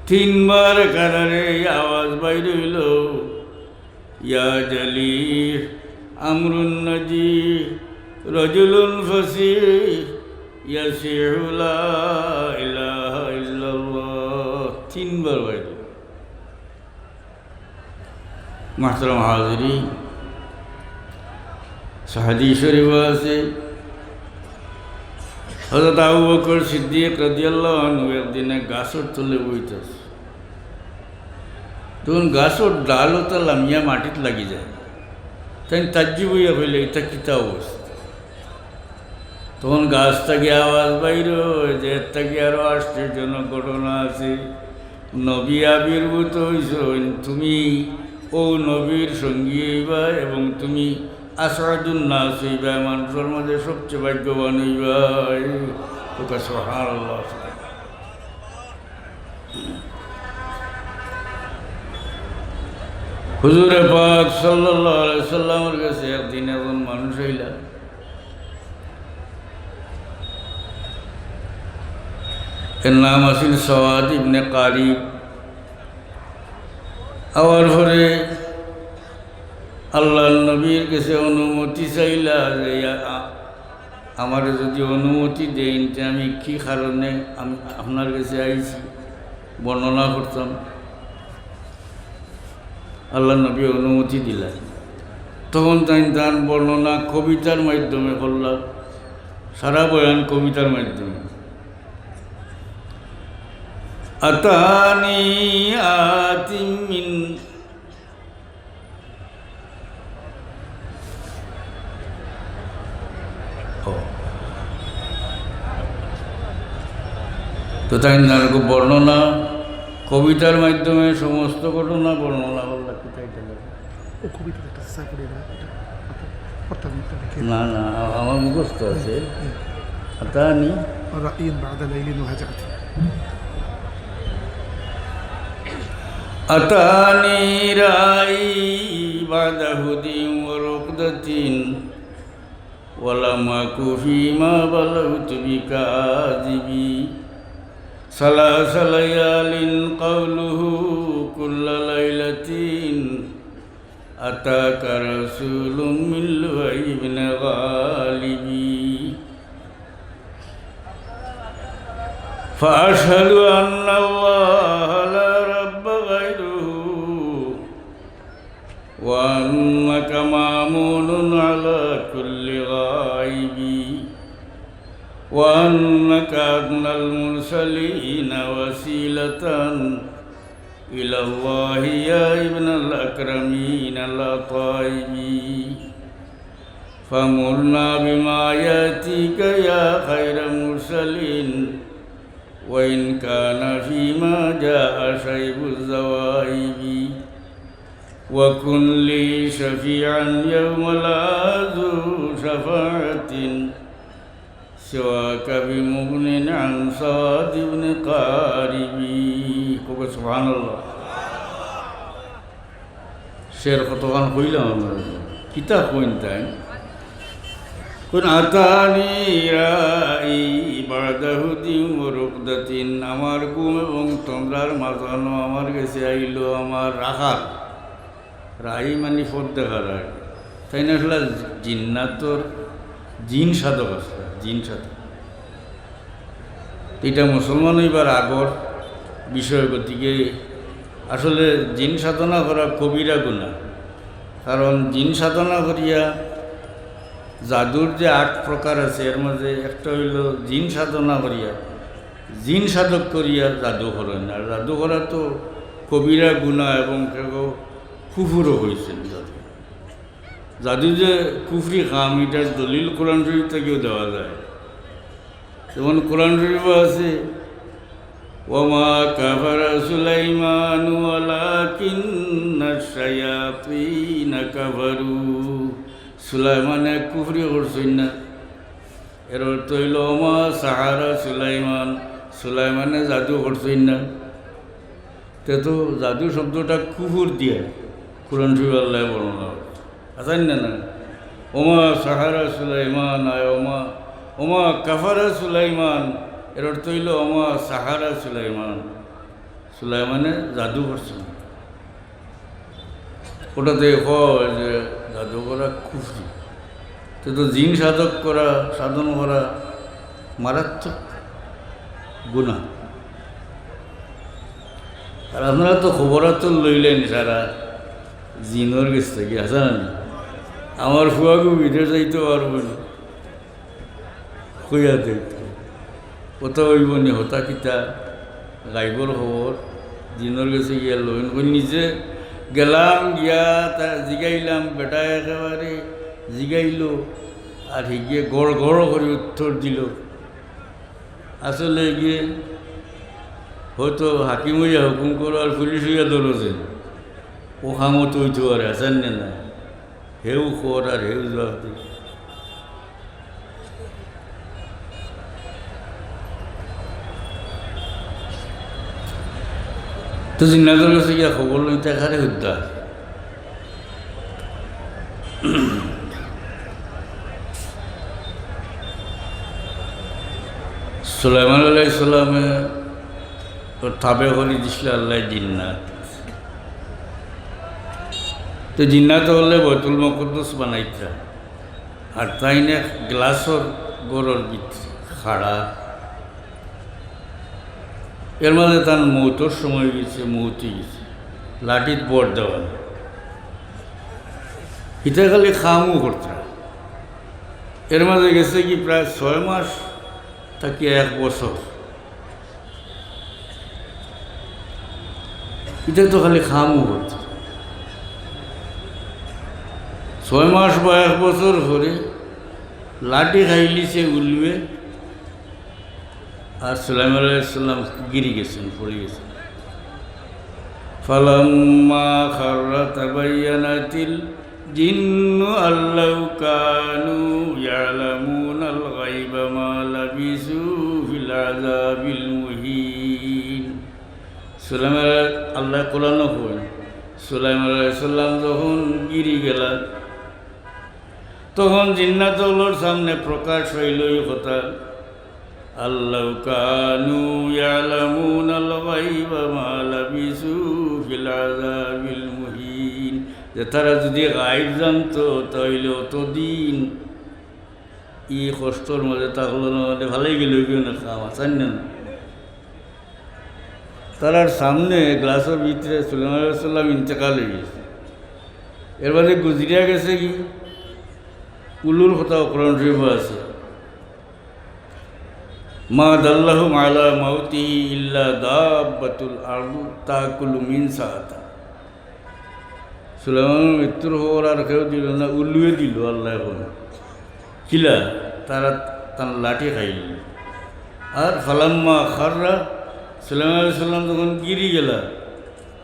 তিনবার কারারে আওয়াজ বাইর হইল, ইয়া জালিহ আমরুন নাজিহ রাজুলুন ফাসিহ ইয়াসিহু লা ইলাহা ইল্লাল্লাহ। তিনবার বাইর। মুহতারাম হাজিরিন, হাদিস শরীফ আছে, হযরত আবু বকর সিদ্দিক রাদিয়াল্লাহু আনহু একদিনে গাছের তলে বইতেছে। তখন গাছের ডালও তো লামিয়া মাটিতে লাগি যায়, তাই তাজ্জি বইয়া হইলে এটা কিতা অবস্থা। তখন গাছ থেকে আওয়াজ বাইর যে এর থেকে আরো আশ্চর্যজনক ঘটনা আছে। নবী আবির্ভূত হইছেন, তুমি ও নবীর সঙ্গী হইবা এবং তুমি আসাদুন নাস হইবা, মানুষের মধ্যে সবচেয়ে ভাগ্যবান হইবা। সুবহানাল্লাহ। হুজুরে পাক সাল্লাল্লাহু আলাইহি সাল্লামের কাছে একদিন একজন মানুষ হইলা, এর নাম আছিল সাওয়াদ ইবনে কারিব। আওয়ার পরে আল্লাহর নবীর কাছে অনুমতি চাইলা যে আমার যদি অনুমতি দেন যে আমি কী কারণে আমি আপনার কাছে আইছি বর্ণনা করতাম। আল্লাহ নবী অনুমতি দিলেন। তখন তাই তার বর্ণনা কবিতার মাধ্যমে করলাম, সারা বয়ান কবিতার মাধ্যমে। আতানি আতিমিন তো তাই বর্ণনা কবিতার মাধ্যমে সমস্ত ঘটনা বর্ণনা করলাম। না না আমার মুখস্থ আছে। আতানি আতানি রাই বাদা হুদিন ওয়া রুকদাতিন ওয়ালাম আকু ফীমা বালাগতু বিকাযিবি সালাসা লায়ালিন কাওলুহু কুল্লা লাইলাতিন আতাকা রাসূলুম মিন লুআইবিন গালিবি ফাআশহাদু আন্নাল্লাহা লা রাব্বা গায়রুহু ওয়া আন্নাকা মা'মুনুন আলা কুল্লি গায়বি ওয়া আন্নাকা আদনাল মুরসালিনা ওয়াসিলাতান ইলাল্লাহি ইয়া ইবনাল আকরামিনাল আতাইবি ফামুরনা বিমা ইয়াতিকা ইয়া খায়রা মুরসালিন ওয়া ইন কানা ফীমা জাআ শাইবুজ যাওয়াইবি ওয়া কুন লি শাফিআন ইয়াওমা লা যু শাফাআতিন সিওয়াকা বিমুগনিন আন সাদ ইবনে কারিবি। সুবহানাল্লাহ। শের কতক্ষণ কইলাম আমরা কিতাব কইন তাই কোন আতানি রাই বাদাহুদিন ওয়া রুকদাতিন আমার ঘুম এবং তন্দ্রার মাঝানো আমার কাছে আইল আমার রাখার রাই মানে ফোর দেখার আর তাই না আসলে জিন্নাতর জিন সাধক আসলে জিন সাধক এটা মুসলমান হইবার আগর বিষয়। গতিকে আসলে জিন সাধনা করা কবিরা গুনাহ, কারণ জিন সাধনা করিয়া জাদুর যে ৮ প্রকার আছে এর মাঝে একটা হইল জিন সাধনা করিয়া জিন সাধক করিয়া জাদু করেন। আর জাদু করা তো কবিরা গুনাহ এবং কেউ কুফুরও হয়েছেন। জাদু যে কুফরি কাম এটার দলিল কোরআন শরীফ থেকেও দেওয়া যায়। যেমন কোরআন শরীফ আছে ওয়ামা কাফারা সুলাইমানু ওয়ালাকিন্নাশ শায়াতিনা কাফারু। সুলাইমানে কুফরি করছেন না, এর অর্থ হইল ওমা সাহারা সুলাইমান, সুলাইমানে জাদু করছেন না। তে তো জাদু শব্দটা কুফুর দিয়ে কোরআন শরীফ আল্লাহ বর্ণনা আছেন না না ওমা সাহারা সুলাইমান আয় ওমা কাফারা সুলাইমান, এর অর্থ হইল ওমা সাহারা সুলাইমান, সুলাইমানে জাদু করছেন। ওটাতে হয় যে জাদু করা কুফরি। তো জিন সাধক করা সাধন করা মারাত্মক গুনাহ। আর আপনারা তো খবরাত লইলেন সারা জিনর কাছ থেকে আসান। আমার ফুয়াকে বিদেশ যাইতে পারবো না, কইয়া দেখতে কোথাও হইব নি হতা কিতা গাইবর খবর জিনর কাছে গিয়া লইন। ওই নিজে গেলাম গিয়া তা জিগাইলাম, বেটা একেবারে জিগাইল আর গিয়ে গড় গড় করে উত্তর দিল। আসলে গিয়ে হয়তো হাকিম হইয়া হুকুম করো আর পুলিশ হইয়া ধরেছে, ও খামত হইতো আর হাসান না হেউ খর আর হেউ জবাব দি। তো জিন্নাদের কাছে গিয়া খবর লইতে এখানে হত্যা সুলাইমান আলাইহিস সালামে তাবে করে দিছিল আল্লাহ জিন্নাত। তো জিন্নাত হলে বাইতুল মুকদ্দাস বানাইতা, আর তাই না গ্লাসর গড়ের ভিতরে খাড়া। এর মাঝে তার মৌতর সময় গেছে, মৌতি গেছে, লাঠিত বর দেওয়া। হিতে খালি খামও করতা। এর মাঝে গেছে কি প্রায় 6 মাস থাকি 1 বছর। এটা তো খালি খামও করত। 6 মাস বা 1 বছর ধরে লাঠি খাইলি সে উলবে আর সুলাইমান আলাইহিস সালাম গিরি গেছেন, পড়ে গেছেন। ফালাম্মা খাররা তাবায়্যানাতিল জিন্নু আল্লাউ কানু ইয়ালামুনাল গায়বা মা লাবিসু ফিল আযাবিল মুহিন। সুলাইমান আল্লাহ কোরআন কই সুলাইমান আলাইহিস সালাম যখন গিরি গেলা তখন জিন্নাতগুলোর সামনে প্রকাশ হইল এই কথা, আল্লাহ কানু ইয়ালামুনাল গায়বা মা লাবিসু ফিল আযাবিল মুহিন, যে তারা যদি গায়ব জানতো তাহলে অতদিন এই কষ্টর মাঝে থাকলো না, মানে ভালোই গেল কেউ না খাওয়া চান না। তারার সামনে গ্লাসের ভিতরে সুলাইমান আলাইহিস সালাম ইন্তেকাল হয়ে গেছে। এর বাদে গুজরিয়া গেছে কি উলুর কথা কোরআন শরীফে আছে, মা দাল্লাহুম আলা মাউতিহি ইল্লা দাব্বাতুল আরদু তাকুলু মিন সাআতা। সুলাইমানের মৃত্যুর খবর আর কেউ দিল না, উল্লুয়ে দিল আল্লাহ। এখন খিলা তারা তার লাঠি খাইল। আর ফালাম্মা খাররা সুলাইমান আলাইহিস সালাম যখন গিরি গেলা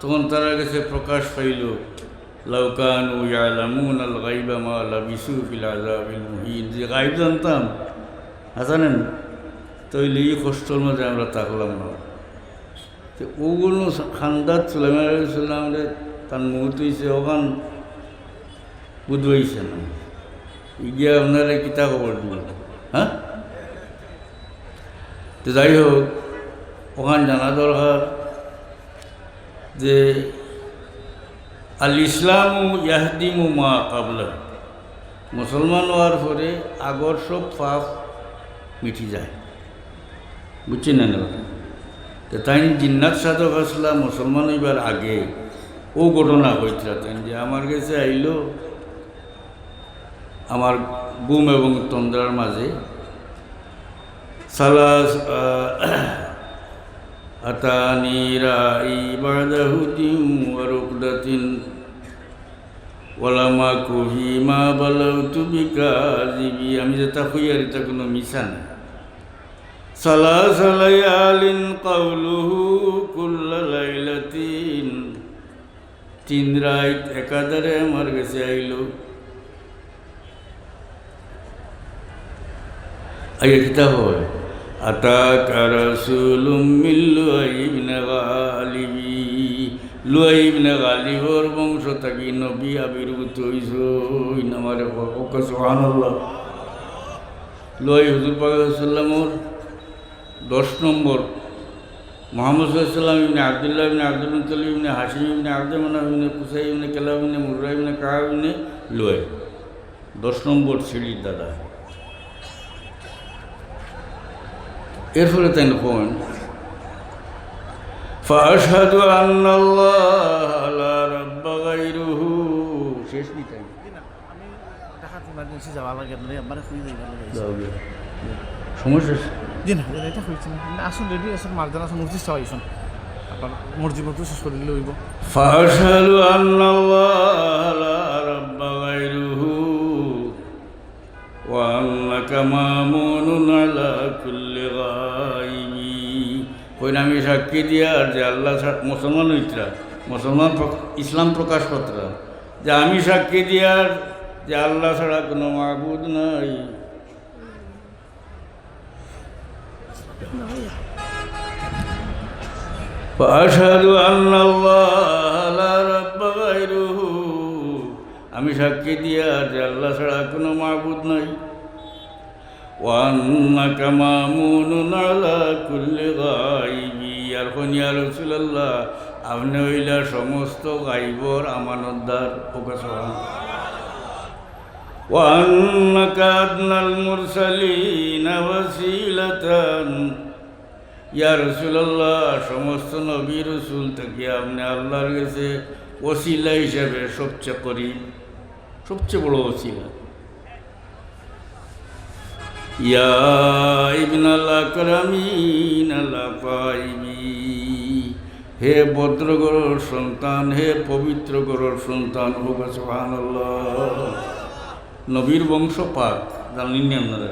তখন তারা কাছে প্রকাশ পাইল, লাউ কানু ইয়ালামুনাল গায়বা মা লাবিসু ফিল আযাবিল মুহিন, যে গায়ব জানতাম হাসানেন তাইলে এই কষ্টর মাঝে আমরা থাকলাম না। তো ওগুলো খান্দাত সুলাইমান আলাইহিস সালামের তার মৌত হয়েছে ওখান বুধ হয়েছে না, গিয়ে আপনারা কিতা খবর দিল। হ্যাঁ, তো যাই হোক ওখান জানা দরকার যে আল ইসলামু ইয়াহদিমু মা কাবলা, মুসলমান হওয়ার পরে আগর সব পাপ মিটি যায়, বুঝছেন না? তো তাই জিন্নাত সাধক আসলা মুসলমান হইবার আগে ও ঘটনা হইতেন যে আমার কাছে আইল আমার গুম এবং তন্দ্রার মাঝে সালাস আতানি রাই বাদাহুদিম ওয়া রুকদাতিন ওয়ালামা কুহি মা বালাউতু বিকাযিবি, আমি যেটা কইয়ার এটা কোনো মিছা না। সালাসা লায়ালিন কাউলুহু কুল্লা লাইলাতিন, 3 রাত একাধারে আমার কাছে আইল। আগে কিতা হয়, আতাকা রাসূলুম মিন লুআই ইবনে গালিবি, লুআই ইবনে গালিবর বংশ থাকি নবী আবির্ভূত হইছেন। আমার সুবহানাল্লাহ। লুআই হুজুর পাক সাল্লাল্লাহু 10 নম্বর, মুহাম্মদ সাল্লাল্লাহু ইবনে আব্দুল্লাহ ইবনে আব্দুল মুত্তালিব ইবনে হাশিম ইবনে আব্দুল মানাফ ইবনে কুসাই ইবনে কিলাব ইবনে মুররা ইবনে কাব ইবনে লুআই, 10 নম্বর সিঁড়ির দাদা। এরপরে তাই কোন ফাশহাদু আন্নাল্লাহা লা রাব্বা গায়রুহু, শেষ কি তাই আমি ঢাকা ইমার্জেন্সি যাওয়া লাগে না, আমার খুঁজে যাইবা লাগে সমস্যা জি না, এটা হয়েছে না। আসুন রেডি আসুন, মারজান আসুন, মসজিদ সবাই আসুন, আপনার মসজিদ মতো শেষ করে দিলে হইব। ফাশহাদু আন্নাল্লাহা লা রাব্বা গায়রুহু ওয়া আন্নাকা মামুনুন আলা কুল্লি গায়বি, কইন আমি সাক্ষী দিয়ার যে আল্লাহ মুসলমান হইতরা, মুসলমান ইসলাম প্রকাশ করতরা, যে আমি সাক্ষী দিয়ার যে আল্লাহ ছাড়া কোনো মাবুদ নাই। ফাশহাদু আন্নাল্লাহা লা রাব্বা গায়রুহু, আমি সাক্ষী দিয়ার যে আল্লাহ ছাড়া কোনো মাবুদ নাই। ওয়া আন্নাকা মামুনুন আলা কুল্লি গায়বি, আর কোন ইয়া রাসূলুল্লাহ আপনি হইলা সমস্ত গায়বর আমানতদার। ওয়া আন্নাকা আদনাল মুরসালিনা ওয়াসিলাতান, ইয়া রাসূলুল্লাহ সমস্ত নবী রাসূল থেকে আপনি আল্লাহর কাছে ওসিলা হিসাবে সবচেয়ে করিব, সবচেয়ে বড় ওসিলা। ইয়া ইবনাল আকরামিন আল আফাইবি, হে ভদ্রগড়র সন্তান, হে পবিত্র গড়র সন্তান। সুবহানাল্লাহ। নবীর বংশ পাক, জানেননি আপনারা?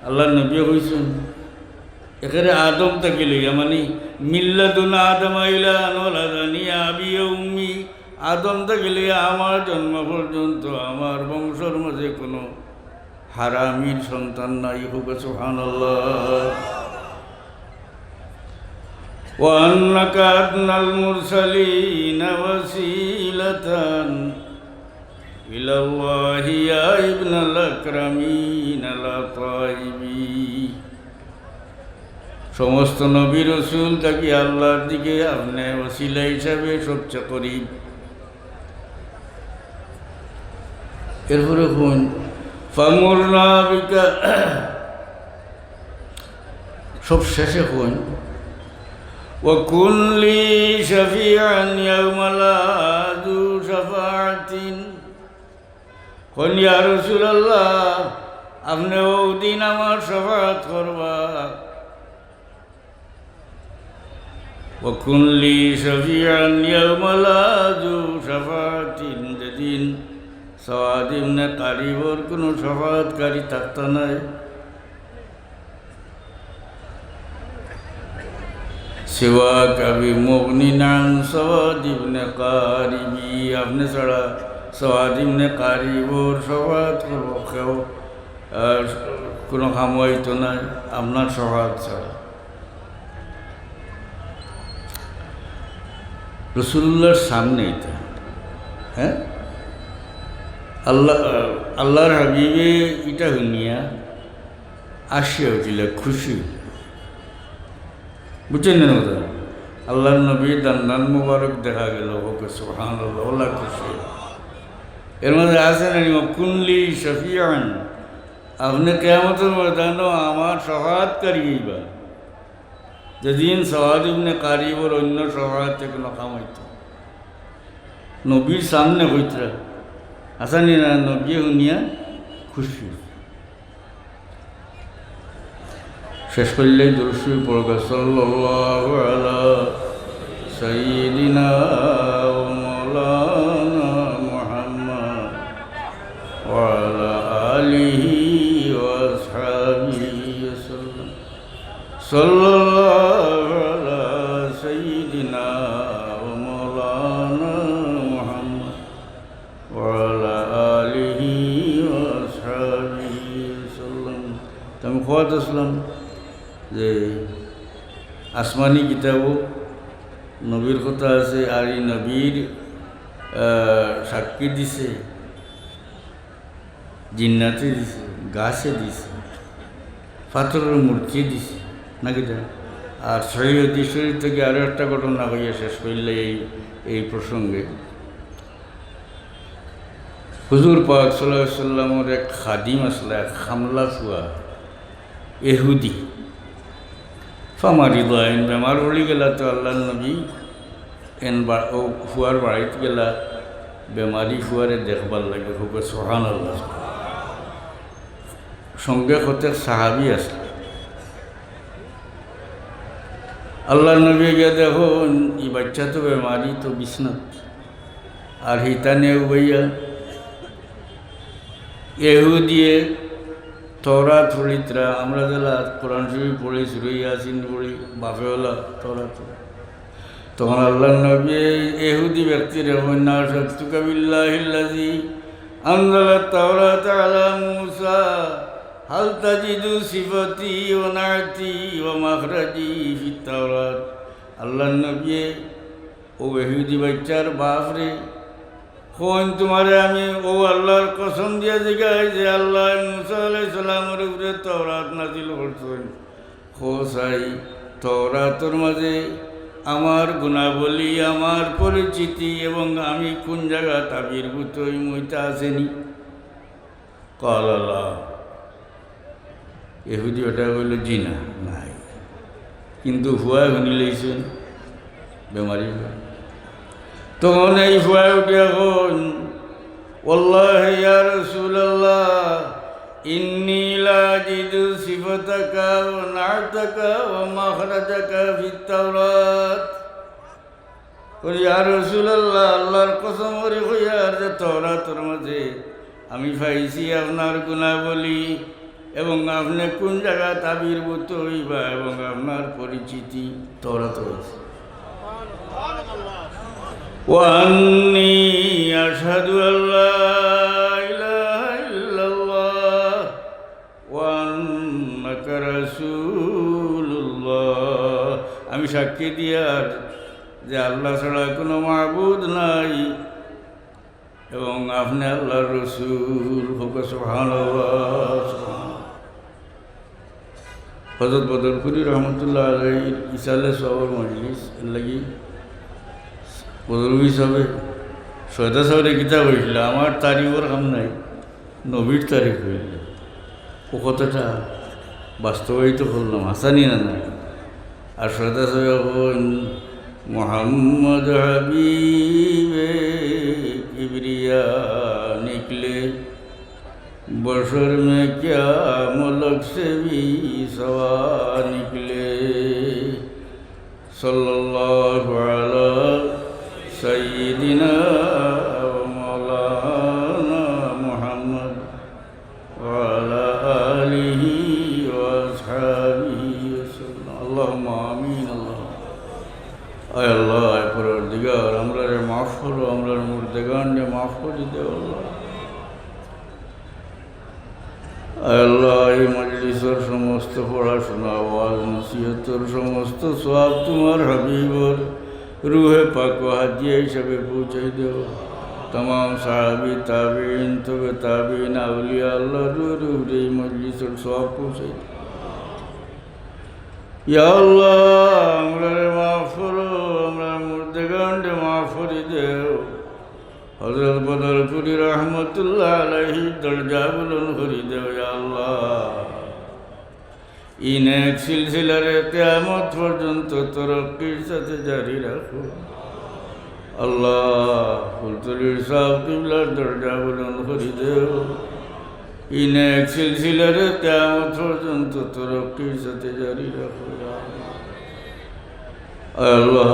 আল্লাহর নবী হয়েছেন এখানে আদম তাকে লইয়া মানে মিল্লাদুন আদম আইলা নলাদানি আবি উম্মি, আদম তাকে লইয়া আমার জন্ম পর্যন্ত আমার বংশর মাঝে কোনো হারামির সন্তান নাই। হোক সুবহানাল্লাহ। وأنك أدنى المرسلين وسيلة إلى الله يا ابن الأكرمين الأطيبين। সমস্ত নবী রসুল তাকে আল্লাহর দিকে আপনি ওসিলা হিসাবে সবচেয়ে করিব। এরপরে কোন ফামুরনা বিকা, সব শেষে কোন وكن لي شفيعا يوم لا ذو شفاعة। قل يا رسول الله আপনি ওদিন আমার শফাআত করবা। وكن لي شفيعا يوم لا ذو شفاعة، যেদিন সাওয়াদ ইবনে কারিবর কোনো শফাআতকারী থাকত নাই। সিওয়া কবি মুগনি নাম সাওয়াদ ইবনে কারিবি, আপনি ছাড়া সাওয়াদ ইবনে কারিবর শফাআত করব কেউ কোনো কাম হইতো না আপনার শফাআত ছাড়া। রসুল্লাহর সামনে এটা, হ্যাঁ, আল্লাহর হাবিবে এটা শুনিয়া আসিয়া উঠিল, খুশি, বুঝছেন না? আল্লাহর নবী দান্নান মুবারক দেখা গেল, ওকে সুবহানাল্লাহ, আল্লাহ খুশি। এর মধ্যে আছে না কুনলি শফিয়ান, আপনি কিয়ামতের ময়দানে আমার শফাআতকারী হইবা। যেদিন সাওয়াদ ইবনে কারিবর অন্য শফাআতে কোনো কাম হইত, নবীর সামনে হইতরা আসানি না, নবী শুনিয়া খুশি। শেষ করলেই দুরূদ শরীফ পড়বে, সাল্লাল্লাহু আলা সাইয়্যিদিনা ওয়া মাওলানা মুহাম্মদ ওয়া আলা আলিহি ওয়া আসহাবিহি ওয়াসাল্লাম। সাল্লাল্লাহু আলা সাইয়্যিদিনা ওয়া মাওলানা মুহাম্মদ ওয়া আলা আলিহি ওয়া আসহাবিহি ওয়াসাল্লাম। আমি খোয়াত আসলাম যে আসমানি কিতাবও নবীর কথা আছে, আর এই নবীর সাক্ষী দিছে, জিন্নাতে দিছে, গাছে দিছে, পাথরের মূর্তি দিছে নাকি দেন। আর সহিহ হাদিস শরীফ থেকে আরও একটা ঘটনা হইয়া শেষ করলে এই প্রসঙ্গে, হুজুর পাক সাল্লাল্লাহু আলাইহি ওয়াসাল্লামের এক খাদিম আসলে, এক হামলা ফুয়া এহুদি, ফামারি দোয়াইন বেমার পড়ি গেলা, তো আল্লাহ নবী ও ফুয়ার বাড়িতে গেলা, বেমারি ফুয়ারে দেখবার লাগে, খুব সুবহানাল্লাহ। সঙ্গে হতে সাহাবি আসলে, আল্লাহ নবী গিয়ে দেখো এই বাচ্চা তো বেমারি, তো বিছনাত, আর হিতানে উবাইয়া এহুদিয়ে তওরাত পড়িতরা, আমরা যারা কোরআন শরীফ পড়ি, সূরা ইয়াসিন পড়ি, বাফেওয়ালা তওরাত, তখন আল্লাহ নবী এহুদি ব্যক্তির না শাকতুকা বিল্লাহিল্লাযী আনজালা তাওরাতা আলা মূসা হাল তাজিদু সিফাতি ওয়া নাতি ওয়া মাখরাজি ফিত তাওরাত। আল্লাহ নবী ও এহুদি বাচ্চার বাপ রে, কোন তোমারে আমি ও আল্লাহর কসম দিয়া জিগাই যে আল্লাহ মূসা আলাইহিস সালামের উপরে তাওরাত নাযিল করছেন, খোসাই তাওরাতের মাঝে আমার গুণাবলী, আমার পরিচিতি এবং আমি কোন জায়গা আবির্ভূত হই মইতা আসেনি। কাল আল্লাহ, এহুদি ওটা বলল জি না, নাই, কিন্তু হুয়া শুনি লইছেন বেমারি। তখন এই ফুয়ায় উঠে এখন, ওয়াল্লাহি ইয়া রাসূলুল্লাহ ইন্নী লা আজিদু সিফাতাকা ওয়া না'তাকা ওয়া মাখরাজাকা ফিত তাওরাত। কই ইয়া রাসূলুল্লাহ, আল্লাহর কসম করে কইয়া যে তাওরাতের মাঝে আমি পাইছি আপনার গুণাবলী এবং আপনি কোন জায়গায় আবির্ভূত হইবা এবং আপনার পরিচিতি তরাত হয়েছে। وأني أشهد أن لا إله إلا الله وأنك رسول الله আমি সাক্ষী দিয়ার যে আল্লাহ ছাড়া কোনো মাবুদ নাই এবং আপনি আল্লাহর রসুল। সুবহানাল্লাহ। হযরত বদরপুরি রহমতুল্লাহ আলাইহির ইসালে সওয়ার মজলিস লাগি বদরপুরি হিসাবে সৈয়দা সাহেবের কিতাব হয়েছিল, আমার তারিখের কাম নাই, নবীর তারিখ হইল। ও কথাটা বাস্তবায়িত করলাম, হাসানি না নাই। আর সৈয়দা সাহেব মোহাম্মদ হাবিবে কিবরিয়া निकले बशर में क्या मुल्क से भी सवा निकले सल्लल्लाहु अलैहि सय्यिदिना व मौलाना मुहम्मद व अला आलिहि व अस्हाबिहि वसल्लम। अल्लाहुम्मा आमीन। आय अल्लाह, आय परवरदिगार, আমরারে মাফ করো, আমরার মুর্দেগানকে মাফ করে দেও আল্লাহ। আয় আল্লাহ, এই মজলিসের সমস্ত পড়াশোনা, ওয়াজ, নসিহতের সমস্ত সওয়াব তোমার হাবিবর রুহে পাক ও হাদিয়া হিসাবে পৌঁছাই দেও। तमाम সাহাবী, তাবিঈন, তবে তাবিঈন, আউলিয়া আল্লাহ রুহ এই মজলিসের সওয়াব পৌঁছাই দেও। ইয়া আল্লাহ, আমরারে মাফ করো, আমরা মুর্দেগানকে মাফ করে দেও। হযরত বদরপুরি রহমতুল্লাহ আলাইহি দরজা বুলন্দ করে দেও ইয়া আল্লাহ। ইনেক সিলসিলারে কিয়ামত পর্যন্ত তরক্কির সাথে জারি রাখো আল্লাহ। ফুলতলির সাহেব কিবলার দরজা বুলন্দ করে দেও। ইনেক সিলসিলারে কিয়ামত পর্যন্ত তরক্কির সাথে জারি রাখো ইয়া আল্লাহ।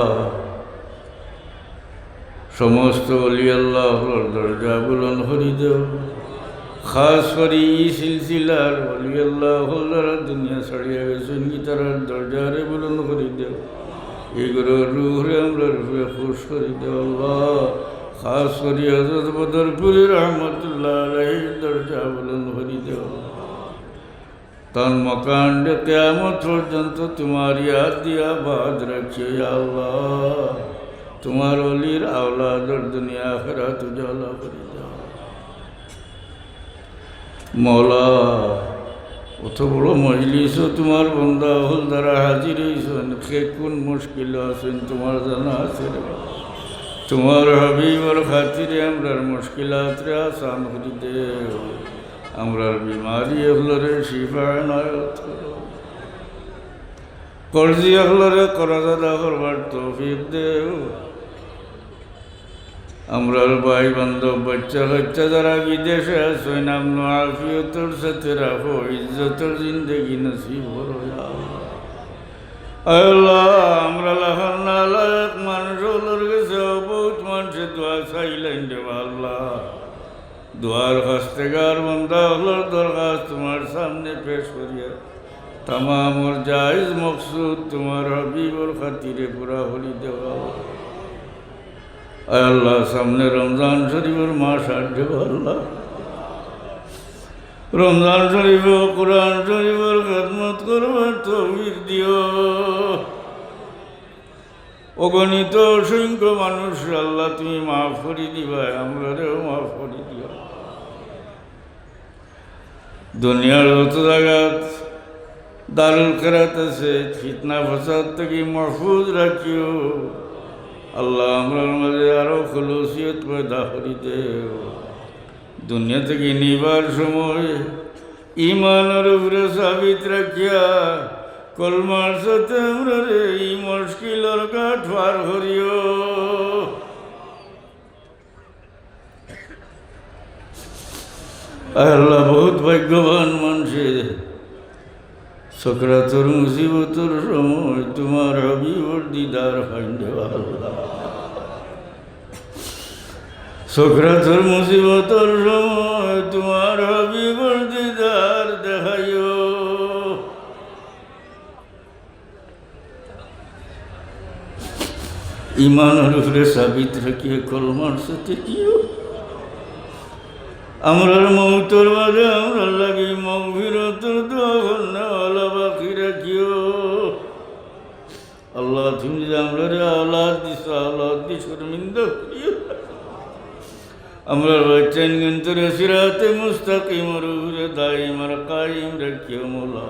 সমস্ত ওলি আল্লাহর দরজা বুলন্দ করে দেও। খাস করে এই সিলসিলার ওলি আল্লাহর দুনিয়া ছাড়িয়ে গেছেন, তারার দরজারে বুলন্দ করে দেও। এগুলোর রুহে আমরা রুহে খুশ করে দেও আল্লাহ। খাস করে হযরত বদরপুরি রহমতুল্লাহ আলাইহির দরজা বুলন্দ করে দেও। তার মকানকে কিয়ামত পর্যন্ত তোমার ইয়াদ দিয়া বাদ রাখিও ইয়া আল্লাহ। তোমার ওলির আওলাদর দুনিয়া আখিরাত উজালা করে দাও মওলা। অত বড় মজলিসও তোমার বন্দা হল দ্বারা হাজির হয়েছেন, কে কোন মুশকিল আছেন তোমার জানা আছে রে। তোমার হাবিবর খাতিরে আমরার মুশকিলাতরে আসান করে দেও। আমরার বিমারি এগুলোরে শিফা এনায়ত করো। কর্জি এগুলোরে করাজ আদা করবার তৌফিক দেও। আমরার ভাই বান্ধব বাচ্চা কাচ্চা যারা বিদেশে আছে, নাম আফিয়তর সাথে রাখো, ইজ্জতের জিন্দেগি নসিব করো ইয়া আল্লাহ। আল্লাহ, আমরা লাখান নালায়েক মানুষ হলোর গেছে, বহুত মানুষের দোয়া চাইলেন রে আল্লাহ। দোয়ার খাস্তেগার বন্দা হলোর দরখাস্ত তোমার সামনে পেশ করিয়া তামাম ওর জায়েজ মকসুদ তোমার হাবিবর খাতিরে পুরা হলি দেওয়া। আল্লাহ, সামনে রমজান শরীফের মাস আসবে আল্লাহ। রমজান শরীফ কোরআন শরীফের খেদমত করবার তৌফিক দিও। অগণিত অসংখ্য মানুষ আল্লাহ তুমি মাফ করে দিবা, আমরারেও মাফ করে দিও। দুনিয়ার যত জায়গাত দারুল কেরাত আছে, ফিতনা ফাসাদ থেকে মাহফুজ রাখিও আল্লাহ। আমরার মাঝে আরো খুলুসিয়ত পয়দা করে দেও। দুনিয়া থেকে নিবার সময় ইমানের উপরে সাবিত রাখিয়া কলমার সাথে আমরা এই মুশকিলের কাঠ পার করিও। আল্লাহ, বহুত ভাগ্যবান মানুষের সকরাতর মুসিবতর সময় তোমার হাবিবর দিদার ফাইন্ডে আল্লাহ। সকরাতর মুসিবতর সময় তোমার হাবিবর দিদার দেখাইও। ইমানের উপরে সাবিত রাখিয়ে কলমার সাথে কিও আমরার মৌতর বাদে আমরা লাগি মগফিরতর দোয়া করনেওয়ালা বাকি রাখিও। আল্লাহ তুমি যে আমরা আওলাদ দিস, আওলাদ দি শর্মিন্দা করিও। আমরা বাচ্চান গন্তরে সিরাতে মুস্তাকিমর উপরে দাইম আর কায়েম রাখিও মৌলা।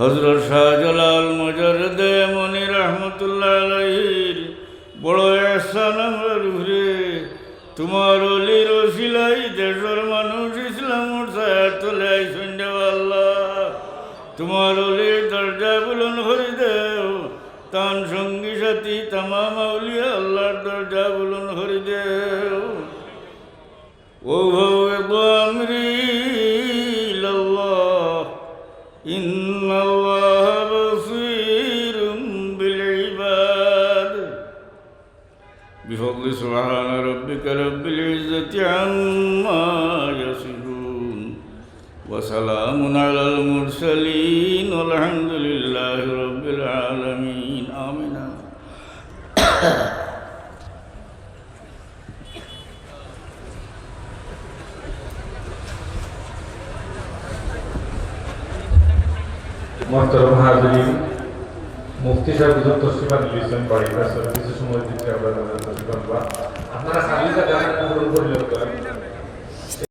হযরত শাহজালাল মুজাররদে মনি রহমতুল্লাহ আলাইহির বড় ইহসান আমরার উপরে। তোমার অলির ওসিলাই দেশের মানুষ ইসলামের ছায়ার তলে আইসেন দেও আল্লাহ। তোমার অলির দরজা বুলন্দ করে দেও, তান সঙ্গী সাথী তামাম আউলিয়া আল্লাহর দরজা বুলন্দ করে দেও। ও আমরি ইলাল্লাহ ইন্নাল্লাহ বাসীরুম বিল ইবাদ। بفضل سبحان ربك رب العزة عما يصفون وسلام على المرسلين والحمد لله رب العالمين آمين. মোহতরম হাজিরিন, মুফতি সাহেব হুজুর তশরিফ দিয়েছেন বাড়ি কিছু সময় দিতে আপনারা খালি জায়গা পূরণ করলে